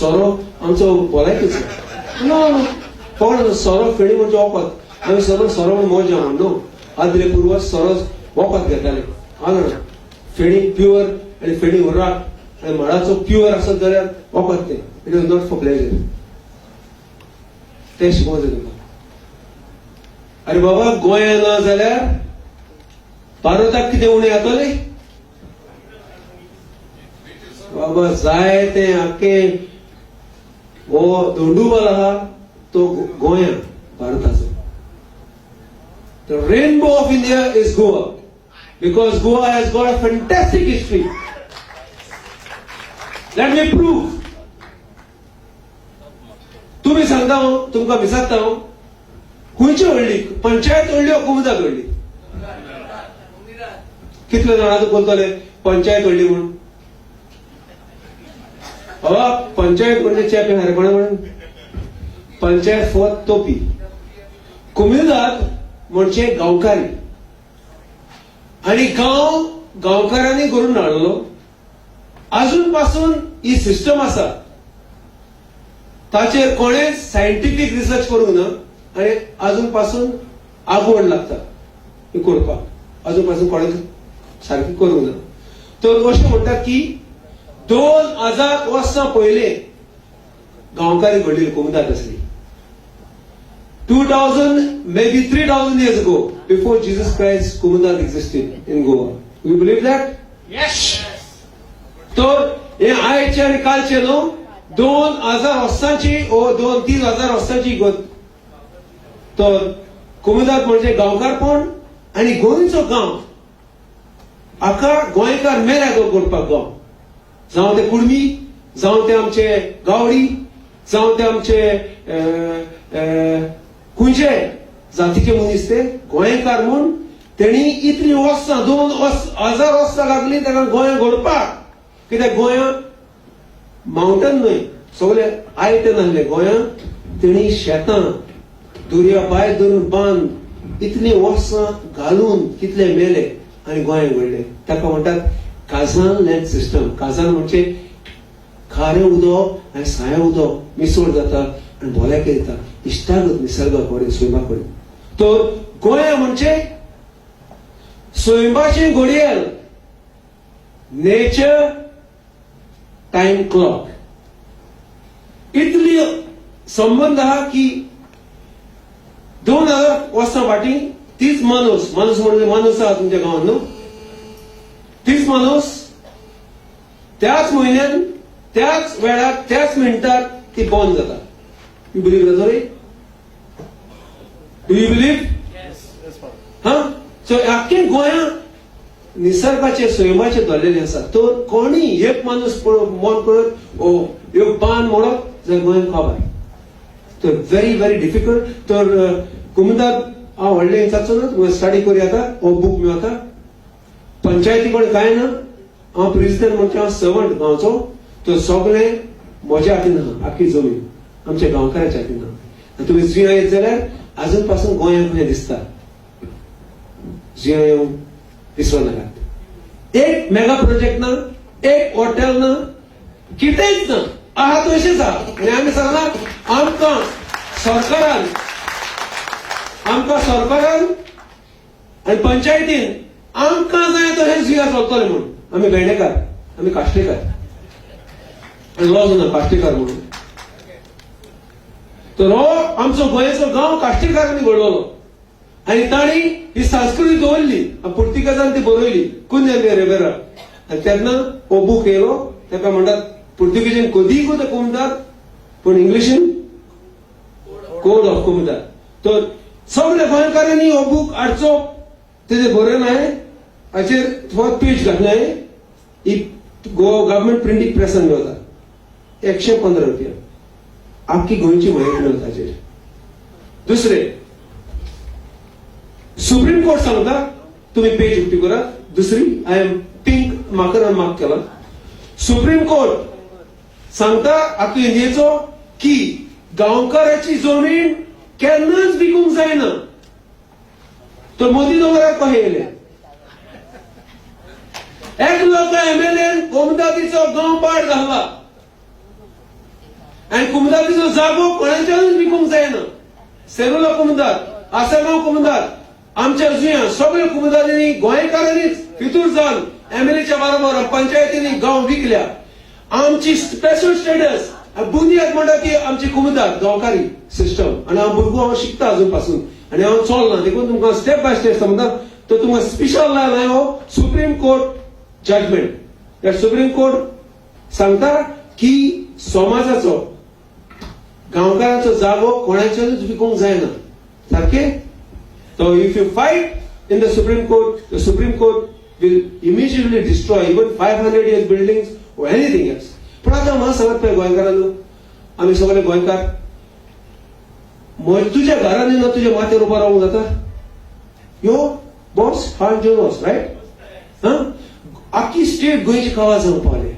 सोरो आमचो भलायकीच no no पण सोरो फेणी म्हणजे वखद आमी सोरो सोरो मोजा म्हण न्हू आदले पुर्वज सोरो वखद घेताले हांगा फेणी प्युअर आनी फेणी उर्राक आनी माडाचो प्युअर आसत जाल्यार वखद तें it is not for pleasure ते शिकोवंक जाय तुका अरे बाबा गोंया ना जाल्यार भारताक कितें उणें जातलें बाबा जाय तें आख्खें हो दोंडूबाल आहा तो गोंया भारताचो The rainbow of India is Goa because Goa has got a fantastic history. Let me prove. तुम्ही सांगता हांव तुमकां विचारता हांव खंयची व्हडली पंचायत व्हडली कुमुदा व्हडली कितले जाणां बोलतले पंचायत व्हडली म्हणून बाबा पंचायत म्हणजे चेपे हरपणे म्हणून पंचायत फॉर तोपी कुमिल्दाद म्हणजे गांवकारी आणि गांव गांवकारांनी करून हाडलो अजून पासून ही सिस्टम आसा ताचेर कोणेच सायंटिफिक रिसर्च करूंक ना आणि अजून पासून आगवड लागता हे करपाक अजून पासून कोणेच सारखी करूंक ना तर अशें म्हणटात की 2000 वर्सां पयले गांवकारी घडलेली कुमुदाद आसली 2000 maybe 3000 years ago before Jesus Christ Kumudad existed in Goa. You believe that? Yes. तर हे आयचे आणि कालचे न्हू 2000 वर्सांची ओ 2-3000 वर्सांची गोत तर कुमुदाद म्हणजे गांवकारपण आणि गोंयचो गांव आखा गोंयकार मेल्या करपाक गांव जावं ते कुणबी जावं ते आमचे गावडी जावं ते आमचे खंयचे जातीचे मनीस ते गोंयकार म्हूण तेणी इतली वर्सां 2000 वर्सां लागली ताका गोंय घडपाक कित्याक गोंया माउंटन न्हय सगळे आयते नासले गोंया तेणी शेतां दर्या भायर धरून बांद इतली वर्सां घालून कितले मेले आनी गोंय घडले ताका म्हणटात काझान लँड सिस्टम काझान म्हणजे खारें उदक आनी सायें उदक मिसळ जाता आनी भोल्याके येता इश्टागत निसर्गा कडेन सोयबा कडेन तर गोंया म्हणजे सोयंबाची घडयेल नेचर टाइम क्लॉक इतली संबंध आहा की 2000 वर्सां फाटीं तीच माणूस म्हणजे माणूस आहा तुमच्या गांवांत न्हू तीच माणूस त्याच म्हयन्यान त्याच वेळार त्याच मिनटार ती बॉर्न जाता you believe that story? Do you believe? Yes. So आख्खे गोंया निसर्गाचे सोयमाचे धरलेले आसा तर कोणी एक माणूस मन करत ओ ह्यो बान मोडप जाल्यार गोंयान खबर तर व्हेरी व्हेरी डिफिकल्ट तर कुमुदाद हांव व्हडले जाचो स्टडी करूं येता हो बूक मेळटा पंचायती कडेन कांय ना हांव प्रेसिडेंट म्हणजे हांव सर्वंट गांवचो तर सगळे म्हज्या हातीन आहा आख्खी जमीन आमच्या गांवकाराच्या हातीन आहा तुमी जुंया येत जाल्यार आजून पासून गोंयांक हें दिसता जुंया येवंक विसरूं नाकात एक मेगा प्रोजेक्ट ना एक हॉटेल ना कितेंच ना आहा तशेंच आहा आनी आमी सांगला आमकां सरकारान आनी पंचायतीन आमकां जाय तशें जुंया चलतलें म्हणून आमी भेंडेकार आमी काश्टेकार आनी लॉ ना काश्टेकार म्हणून तर हो आमचो गोंयचो गांव काश्टेकारांनी घडवलो आनी तांणी ही संस्कृती दवरली पुर्तुगेजान ती बरयली कुंदे रेबेरा आनी तेन्ना हो बूक येयलो ताका म्हणटात पुर्तुगेजीन कोदीक ते कुमुदाद पूण इंग्लिशीन कोड ऑफ कुमुदाद तर सगळे गोंयकारांनी हो बूक हाडचो तेजे बरयन हांवें हाचेर फक्त पेज घातलें हांवें ही गोवा गव्हर्मेंट प्रिंटींग प्रेसान मेळटा 115 रुपया आख्खी गोंयची म्हायती मेळटा हाचेर दुसरे सुप्रीम कोर्ट सांगता तुम्ही पेज उक्ती करा दुसरी आय एम पिंक मार्करान मार्क केला सुप्रीम कोर्ट सांगता आख्खी इंडियेचो की गांवकाराची जमीन केन्नाच विकूंक जायना तर मोदी दोंगराक कशें येयले एक लोक एमएलए कुमुदादीचो गांव पाड घालला आनी कुमुदाचो जागो कोणाच्यानूच विकूंक जायना. सेरुला कुमुदाद, आसगांव कुमुदाद, आमच्या जुंया सगळ्या कुमुदादांनी गोंयकारांनीच फितूर जावन एमएलएच्या बरोबर पंचायतींनी गांव विकल्या. आमची स्पेशल स्टेटस बुनियाद म्हणटा ती आमची कुमुदाद गांवकारी सिस्टम. आनी हांव भुरगो हांव शिकता अजून पासून आनी हांव चलना देखून तुमकां स्टेप बाय स्टेप सांगता. तो तुमकां स्पेशल लायन हांव सुप्रीम कोर्ट जजमेंट. त्या सुप्रीम कोर्ट सांगता की समाजाचो गांवकारांचो जागो कोणाच्यानूच विकूंक जायना. सारकें? So if you fight in the Supreme Court will immediately destroy even 500 years buildings or anything else. पण आता मला सांगत पळय गोंयकारांनो, आम्ही सगळे गोंयकार, तुझ्या घरांनी ना तुझ्या माथ्यार उबा रावूंक जाता? यो बॉस हार्ट जोनस रायट. आख्खी स्टेट गोंयची काळा जावंक पावले.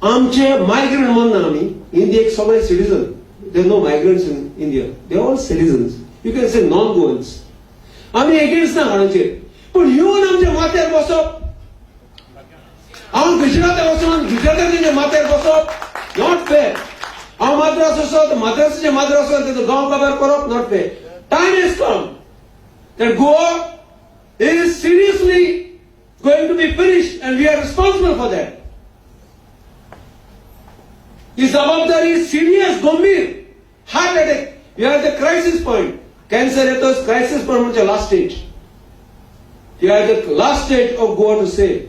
आमचे मायग्रंट म्हणना आमी इंडियेक सगळे citizen. There no migrants in India, they all citizens. You can say non Goans. आम्ही एगेन्स्ट ना हाडांचेर, पण येवन आमच्या माथ्यार बसप, हांव गुजरात वचून गुजराताच्या माथ्यार बसप, नॉट फेर. हांव माद्रास वचत माद्रासाच्या माद्रास तेजो गांव काबार करप, नॉट फेर. Time has come that Goa is seriously going to be finished and we are responsible for that. ही जबाबदारी सिरियस गंभीर. Heart attack, we are at the crisis point. Cancer येतो, क्रायसिस पॉइंट म्हणजे last stage. We are at the last stage of Goa to save.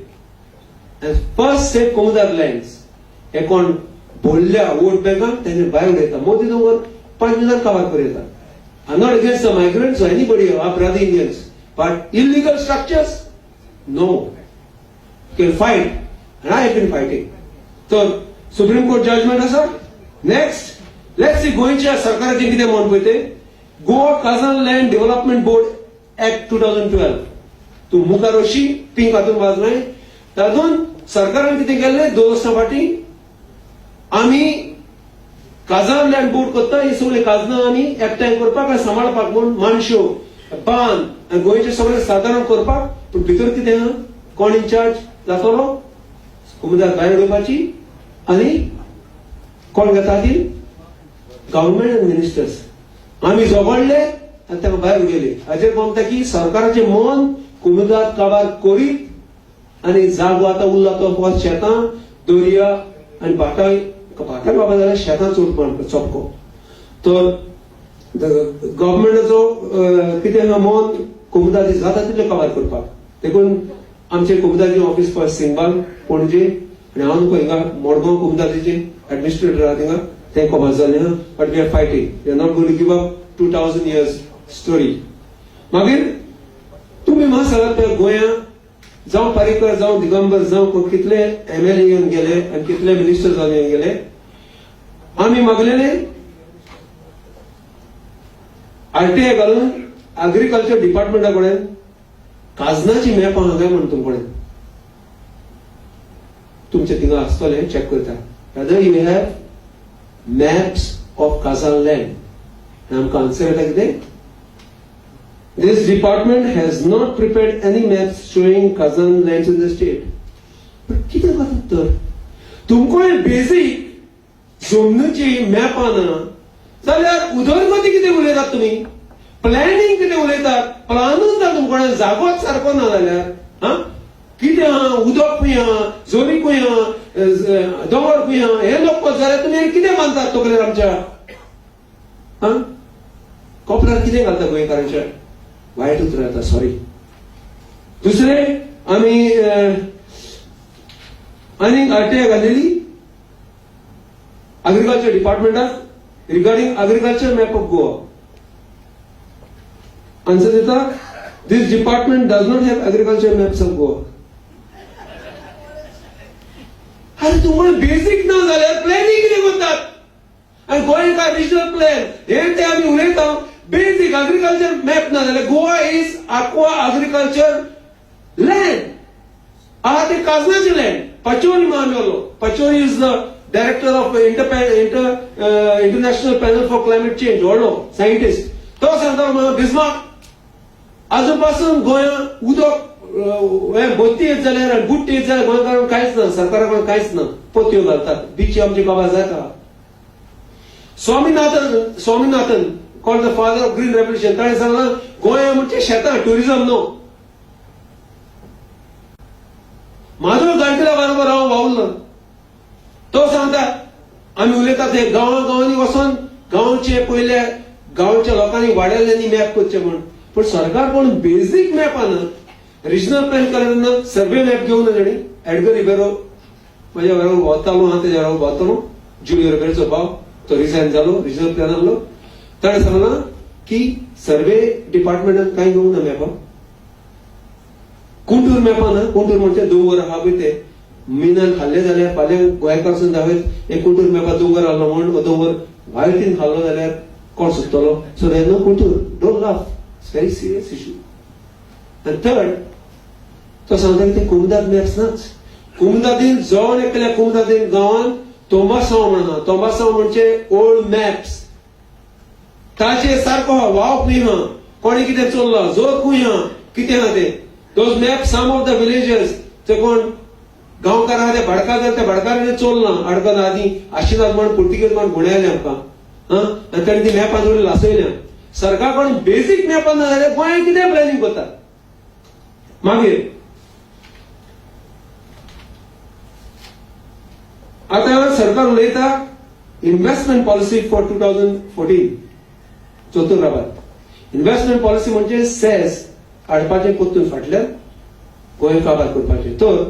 And first save Kumudar lands. हे कोण बोलल्या vote बँकांक तेणे भायर उडयता. मोदी दोंगर 5 मिनटां कवर करता. I'm not against the migrants or anybody or brother Indians, but illegal structures, no. You can fight, and I have been fighting. So Supreme Court judgment asa. Next, let's see गोंयच्या सरकाराचें कितें म्हणून पळय तें. Goa khazan land development board act 2012. तूं मुखार अशी pink हातून वाजलाय. तातूंत सरकारान कितें केल्लें 2 वर्सां फाटीं आमी काझन लँड बोर्ड करता. ही सगळी काजनां आमी एकठांय करपाक आनी सांबाळपाक म्हूण माणश्यो, बांद आनी गोंयचे सगळे सादारण करपाक. पूण भितर कितें आहा? कोण इन्चार्ज जातलो? कुमुदार भायर उडोवपाची. आनी कोण घेता ती? गव्हर्नमेंट आनी मिनिस्टर्स. आमी झगडले आनी ताका भायर उडयले. हाचेर कोण म्हणटा की सरकाराचें मन कुमुदार काबार करीत आनी जागो आतां उरला तो फकत शेतां, दर्या आनी भाटाय. भाटाय बाबा जाल्यार शेतां चोरपण चोपको. तर गव्हर्नमेंटाचो कितें मन कुमुदार जाता तितले कवर करपाक. देखून आमचे कुमुदारचे ऑफिस फर्स्ट सिंगबाल पणजे आनी हांव नको हिंगा मडगांव कुमुदारचे एडमिनिस्ट्रेटर आहा थिंगा ते कवर जाल्ले आहा. But we are fighting. We are not going to give up 2000 years story. मागीर तुमी म्हाका सांगात पळय गोंया जावं पारेकर जावं दिगंबर जावं कितले एमएलए येवन गेले आनी कितले मिनिस्टर जावन येवन गेले. आमी मागलेले आरटीआय घालून एग्रीकल्चर डिपार्टमेंटा कडेन काजनाची मॅप हांगा म्हण तुमचे कडेन. तुमचे थिंगा आसतले चॅक करता. Whether you have maps of khazan land. आमकां आन्सर येता कितें? This department has not prepared any maps showing Kazan lands in the state. But कितें करतात तर? तुमकां बेसिक जमनीची मॅप ना जाल्यार उदरगती कितें उलयतात तुमी? प्लॅनिंग कितें उलयतात? प्लानूच ना तुमकडे, जागोच सारको ना जाल्यार कितें आहा? उदक खंय आहा? जमी खंय आहा? दोंगर खंय आहा? हें नक्को जाल्यार तुमी कितें मानतात तकलेर आमच्या? कोपऱ्यार कितें घालता गोंयकारांच्या? वायट उतर येता. सॉरी. दुसरे आमी आनीक आरटीआय घाल्लेली एग्रीकल्चर डिपार्टमेंटाक regarding agriculture map of Goa. Answer दिता this department does not have agriculture maps of Goa. अरे तुम्हाला बेसिक ना जाल्यार प्लॅनिंग कितें करतात? आनी गोंयकार रिजनल प्लॅन हे ते आमी उलयता. बेसिक एग्रीकल्चर मॅप ना जाल्यार गोवा इज आक्वा एग्रीकल्चर लँड. आहा ते काजनाचे लँड. पचोरी मानलो. Pachouri is the director of international panel for climate change. व्हडलो सायंटिस्ट. तो सांगता म्हाका बिस्मार्क आजून पासून गोंया उदक बोत्ती येत जाल्यार बुट्टी येत जाल्यार गोंयकारांक कांयच ना, सरकाराकडून कांयच ना, पोतयो घालतात. बिची आमची बाबा जाता. Swaminathan called the father of green revolution, ताणें सांगलां गोंय म्हणजे शेतां, टुरिझम न्हू. माधव गाडगिला बरोबर हांव वावुरलो. तो सांगता आमी उलयतात ते गांवांनी वचोन गांवचे पयले गांवच्या लोकांनी वाड्याल्यांनी मॅप करचे म्हण. पण सरकार कोण बेसिक मॅप आना. रिजनल प्लॅन करतना सर्वे मॅप घेवन ताणी एडगर रिबेरो म्हज्या बरोबर भोंवतालो, हांव तेज्या बरोबर भोंवतालो. जुलियो रिबेरोचो भाव, तो रिजायन जालो रिजनल प्लॅनांतलो. ताणें सांगलां की सर्वे डिपार्टमेंटान कांय घेवंक ना मॅपां. कुंटूर मॅपां ना. कुंटूर म्हणजे दोंगर आहा पळय ते मिनान खाल्ले जाल्यार फाल्यां गोंयकारसून दाखयत एक कुंटूर मॅपार दोंगर आहलो म्हण, हो दोंगर वायटीन खाल्लो जाल्यार कोण सुट्टलो. So there no contour. Don't laugh. It's very serious issue. आनी थर्ड, तो सांगता की ते कुमुदाद मॅप्स नाच. कुमुदादीन जवळ एकल्या कुमुदादीन गांवांत तोंबासांव म्हण आहा. तोंबासांव म्हणजे ओल्ड मॅप्स. ताचे सारको हा वावप न्ही हा. कोणी कितें चल्ला, जोर खूंय हा, कितें हा ते. Those maps some of the villagers ते कोण गांवकार आहा ते भाडकार त्या भाडकारांनी चोरला अडकत आदी आशिनाथ म्हण पुर्तुगेज म्हण गुण्याले आमकां. आनी ताणें ती मॅपां जोडून लासयल्या. सरकार कोण बेसिक मॅपां ना जाल्यार गोंय कितें प्लॅनिंग करता. मागीर आता सरकार उलयता इन्व्हेस्टमेंट पॉलिसी फॉर 2014 चतुर्राबाद. इन्व्हेस्टमेंट पॉलिसी म्हणजे सेस हाडपाचें परतून फाटल्यान गोंय काबार करपाचें. तर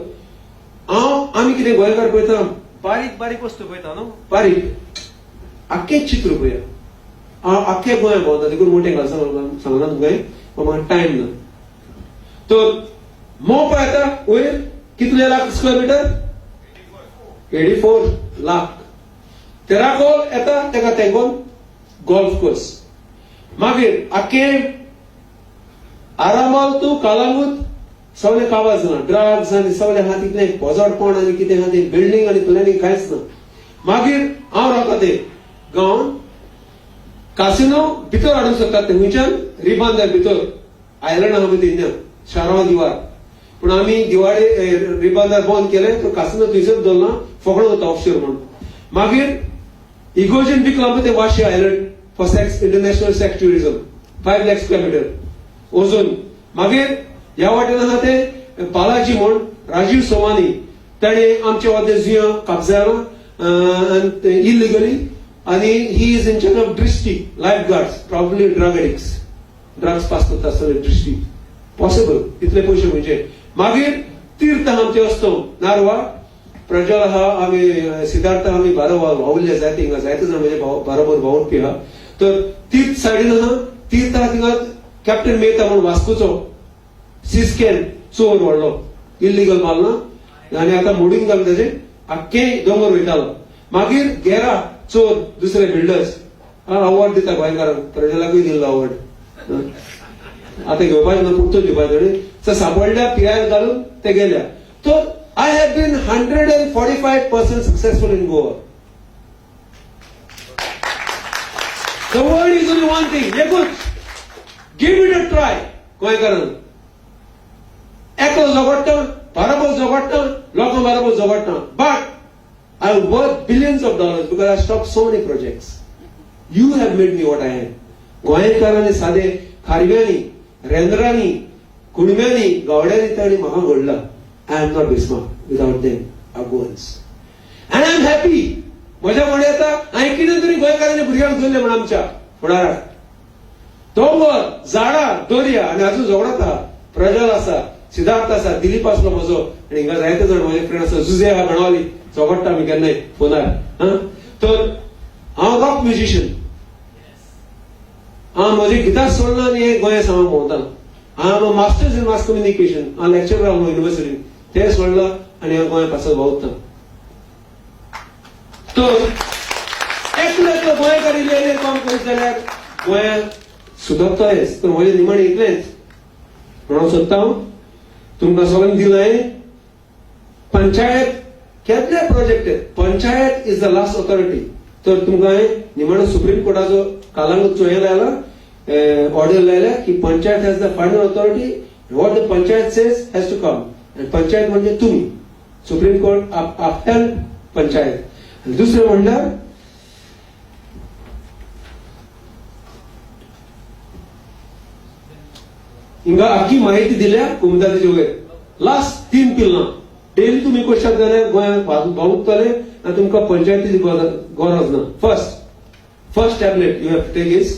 आमी कितें गोंयकार पळयता बारीक बारीक वस्तू पळयता न्हू. बारीक आख्खें चित्र पळया. हांव आख्खें गोंय भोंवता देखून मोठें सांगना तुमकां, म्हाका टायम ना. तर मोव पळयता वयर कितले लाख स्क्वेअर मिटर. 84 लाख. तेराकोल येता तेका तेंगोन गोल्फ कोर्स. मागीर आख्खें आरामाल तूं कालांगूट सगळे काबार जालां. ड्रग्स आनी सगळे आहा तितलें पोजडपण आनी कितें आहा तें बिल्डींग आनी प्लॅनिंग कांयच ना. मागीर हांव रावता ते गांवांत कासिनो भितर हाडूंक शकतात ते खंयच्यान रिबांदार भितर आयलंड आहा पळय तेन्ना शारांत दिवार. पूण आमी दिवाळे रिबांदार बंद केले. तो कासिनो थंयसर दवरना, फकाणो वता ऑफशोर म्हणून. मागीर इगोर्जीन विकलां पळय ते Vashi island for sex international sex tourism 5 lakh square metre ओझोन. मागीर ह्या वाटेन आहा ते बालाजी म्हण राजीव सोमानी ताणें आमचे वादे जुंया काबजाला इलिगली आनी he is in charge of district life guards probably drug addicts. Drugs pass करता आसतले डिस्ट्रिक्ट पॉसिबल इतले पयशे म्हणजे. मागीर तीर्थ आहा आमचे वस्तू नारवा प्रज्वल आहा आमी सिद्धार्थ आमी बारा वावुरले जायते हिंगा जायते जाण म्हणजे बरोबर वावुरपी आहा. तर तीर्थ सायडीन आहा. तीर्थ आहा थिंगा कॅप्टन मेहता म्हणून वास्कोचो सिस्कॅन चोर व्हडलो इलिगल मारना आनी आतां मोडीन घालता ताजे आख्खें दोंगर वयतालो. मागीर गेरा चोर दुसरे बिल्डर्स अवॉर्ड दिता गोंयकारांक. प्रजलाकूय दिल्लो अवॉर्ड. आतां घेवपाचें ना पुरतो दिवपाचो. सांपडल्या पिरायेर घालून ते गेल्या. तर I have been 145% successful in Goa. The word is only one thing. एकूच give it a try. गोंयकारांक एकलो झगडटा बरोबर झगडटा लोकां बरोबर झगडटा. But I worth billions of dollars because I stopped so many projects. You have made me what I am. गोंयकारांनी सादे खारव्यांनी रेंद्रांनी कुणब्यांनी गावड्यांनी तांणी म्हाका घडला. I am not Bismarck. Without them, our goals. And I am happy. म्हज्या म्हण येता हांवें कितें तरी गोंयकारांनी भुरग्यांक दवरले म्हण आमच्या फुडाराक. दोंगर झाडां दर्या आनी आजून झगडत आहा. प्रजल आसा, सिद्धार्थ आसा, दिलीप आसलो म्हजो आनी हिंगा जायते जाण म्हजे फ्रेंड आसा. जुजे आहा गणावली झगडटा आमी केन्नाय फोनार. तर हांव रॉक म्युजिशियन. हांव म्हजे गिटार सोडना आनी हे गोंया सावन भोंवता. हांव मास्टर्स इन मास कम्युनिकेशन हांव लेक्चरर आहलो युनिवर्सिटीन ते सोडला आनी हांव गोंया पासत भोंवता. तर एकलो एकलो गोंयकार इल्ले काम करीत जाल्यार गोंया सुदरतलेच. तर म्हजें निमाणें इतलेंच म्हणून सोदता हांव तुमकां सगळ्यांक दिलें. पंचायत केन्नाय project panchayat is the last authority. तर तुमकां हांवें निमाणें सुप्रीम कोर्टाचो कालांगूटचो हें लायला ऑर्डर लायल्या की panchayat has the final authority what the panchayat says has to come. आणि पंचायत म्हणजे तुम्ही. Supreme Court upheld panchayat. आणि दुसरं म्हणल्यार हिंगा आखी माहिती दिल्या कुमदादाचे वयर. लास्ट 3 पिलनां डेली तुम्ही कशाक जाल्यार गोंयांत भावुकतले आनी तुमकां पंचायतीची गरज ना. First tablet you have to take is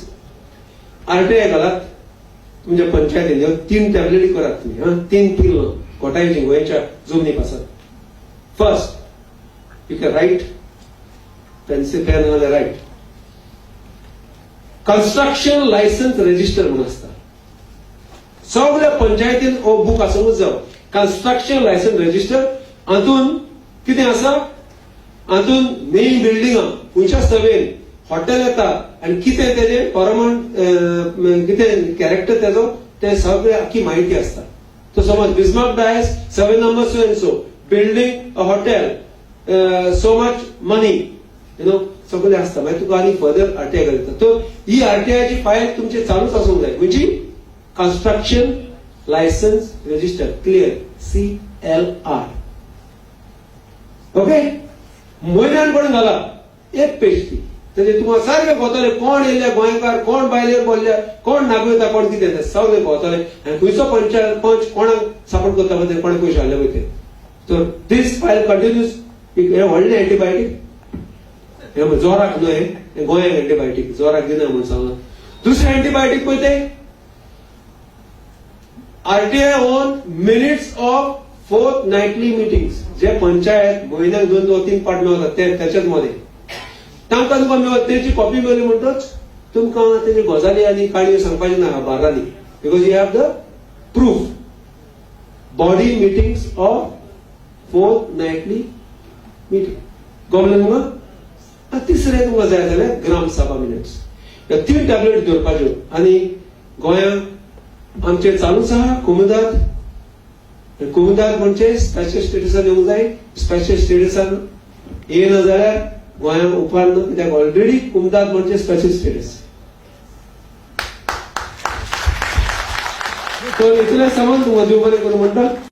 RTI घालात तुमच्या पंचायतीन 3 टॅबलेटी करात तुम्ही. 3 पिलनां कोटायची गोंयच्या जमनीक आसात. First you can write pencil pen नाल्यार राईट कन्स्ट्रक्शन लायसन्स रजिस्टर म्हणून आसता. सगळ्या पंचायतीन हो बूक आसूंकच जावो. कन्स्ट्रक्शन लायसन्स रजिस्टर हातून कितें आसा, हातून मेन बिल्डिंगां खंयच्या सवेन हॉटेल येता आनी कितें तेजे परमनंट कितें कॅरेक्टर तेजो ते सगळे आखी माहिती आसता. तो समज Bismarck Dias 7 number so and so building a hotel so much money सगळे आसता. मागीर तुका आनी फर्दर आरटीआय घालता. तो ही आरटीआयची फायल तुमची चालूच आसूंक जाय. म्हणजे construction licence register clear CLR. Okay. म्हयन्यान पण घाला 1 पेज ती. म्हणजे तुम्हाला सारखे कळतले कोण येयले गोंयकार, कोण भायले बोलले, कोण नागरिकता, कोण कितें तें सगळे कळतले. आनी खंयचो पंच कोणाक सपोर्ट करता पळय कोणे पयशे हाडले पळय ते. सो दीस फायल कंटिन्यूस. हे व्हडलें एंटीबायोटीक हे जोराक न्हय, हे गोंयाक एंटीबायोटीक जोराक दिना म्हणून सांगला. दुसरें एंटीबायोटीक पळय ते RTI on minutes of fortnightly meetings. जे पंचायत म्हयन्याक 2-3 पाट मेळतात ते त्याच्याच मध्ये तांकां तुका मेळत तेची कॉपी मेळ्ळी म्हणटच तुमकां तेजी गजाली आनी काणयो सांगपाची ना बारांनी. Because you have the proof. Body meetings of fortnightly meeting गमलें तुमकां. तिसरें तुमकां जाय जाल्यार ग्राम सभा मिनिट्स. ह्या 3 टॅबलेट दवरपाच्यो. आनी गोंयांत आमचे चालूच आहा कुमुदाद. कुमुदाद म्हणजे स्पेशल स्टेटसान येवंक जाय. स्पेशल स्टेटसान येयना जाल्यार गोंयांत उपकारना. कित्याक ऑलरेडी कुमुदाद म्हणजे स्पेशल स्टेटस. तो इतलें सामान तुमकां दिवपाचें करून म्हणटा.